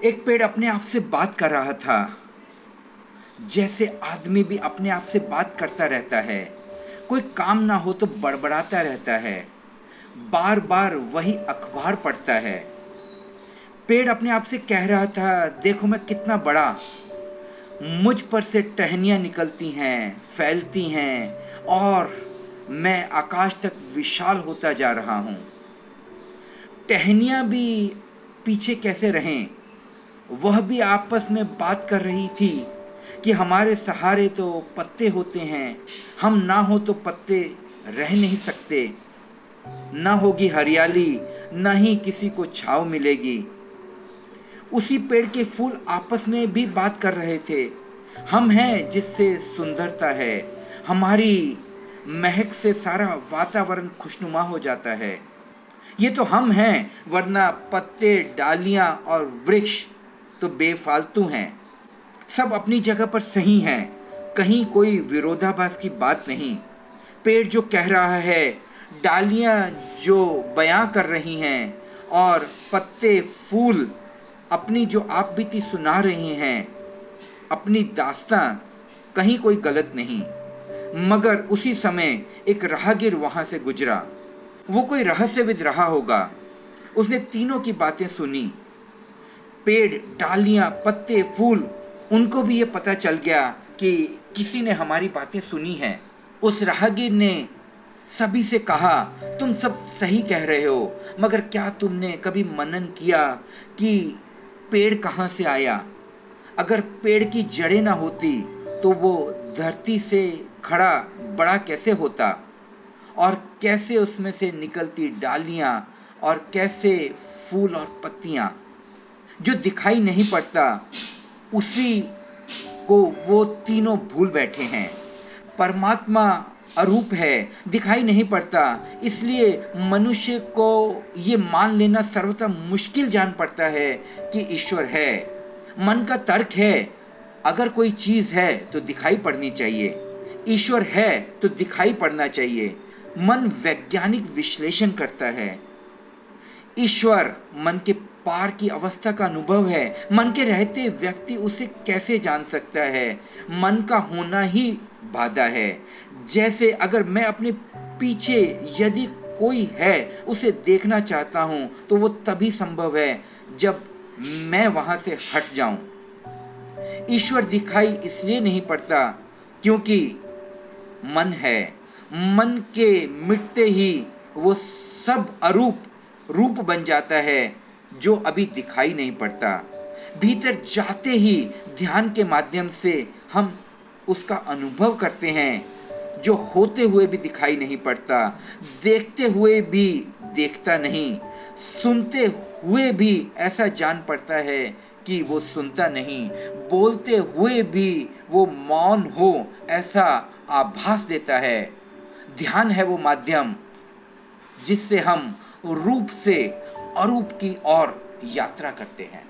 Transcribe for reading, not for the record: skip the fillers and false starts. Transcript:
एक पेड़ अपने आप से बात कर रहा था, जैसे आदमी भी अपने आप से बात करता रहता है। कोई काम ना हो तो बड़बड़ाता रहता है, बार बार वही अखबार पढ़ता है। पेड़ अपने आप से कह रहा था, देखो मैं कितना बड़ा, मुझ पर से टहनियाँ निकलती हैं, फैलती हैं, और मैं आकाश तक विशाल होता जा रहा हूँ। टहनियाँ भी पीछे कैसे रहें, वह भी आपस में बात कर रही थी कि हमारे सहारे तो पत्ते होते हैं, हम ना हो तो पत्ते रह नहीं सकते, ना होगी हरियाली, ना ही किसी को छाँव मिलेगी। उसी पेड़ के फूल आपस में भी बात कर रहे थे, हम हैं जिससे सुंदरता है, हमारी महक से सारा वातावरण खुशनुमा हो जाता है। ये तो हम हैं, वरना पत्ते, डालियां और वृक्ष तो बेफालतू हैं। सब अपनी जगह पर सही हैं, कहीं कोई विरोधाभास की बात नहीं। पेड़ जो कह रहा है, डालियां जो बयां कर रही हैं, और पत्ते, फूल अपनी जो आप बीती सुना रहे हैं, अपनी दास्तां, कहीं कोई गलत नहीं। मगर उसी समय एक राहगीर वहां से गुजरा। वो कोई रहस्यविद रहा होगा। उसने तीनों की बातें सुनी, पेड़, डालियां, पत्ते, फूल, उनको भी ये पता चल गया कि किसी ने हमारी बातें सुनी हैं। उस राहगीर ने सभी से कहा, तुम सब सही कह रहे हो, मगर क्या तुमने कभी मनन किया कि पेड़ कहाँ से आया? अगर पेड़ की जड़ें ना होती तो वो धरती से खड़ा बड़ा कैसे होता, और कैसे उसमें से निकलती डालियां, और कैसे फूल और पत्तियां? जो दिखाई नहीं पड़ता उसी को वो तीनों भूल बैठे हैं। परमात्मा अरूप है, दिखाई नहीं पड़ता, इसलिए मनुष्य को ये मान लेना सर्वथा मुश्किल जान पड़ता है कि ईश्वर है। मन का तर्क है, अगर कोई चीज है तो दिखाई पड़नी चाहिए, ईश्वर है तो दिखाई पड़ना चाहिए। मन वैज्ञानिक विश्लेषण करता है। ईश्वर मन के पार की अवस्था का अनुभव है, मन के रहते व्यक्ति उसे कैसे जान सकता है? मन का होना ही बाधा है। जैसे अगर मैं अपने पीछे यदि कोई है उसे देखना चाहता हूं तो वो तभी संभव है जब मैं वहां से हट जाऊं। ईश्वर दिखाई इसलिए नहीं पड़ता क्योंकि मन है। मन के मिटते ही वो सब अरूप रूप बन जाता है जो अभी दिखाई नहीं पड़ता। भीतर जाते ही ध्यान के माध्यम से हम उसका अनुभव करते हैं जो होते हुए भी दिखाई नहीं पड़ता, देखते हुए भी देखता नहीं, सुनते हुए भी ऐसा जान पड़ता है कि वो सुनता नहीं, बोलते हुए भी वो मौन हो ऐसा आभास देता है। ध्यान है वो माध्यम जिससे हम रूप से अरूप की ओर यात्रा करते हैं।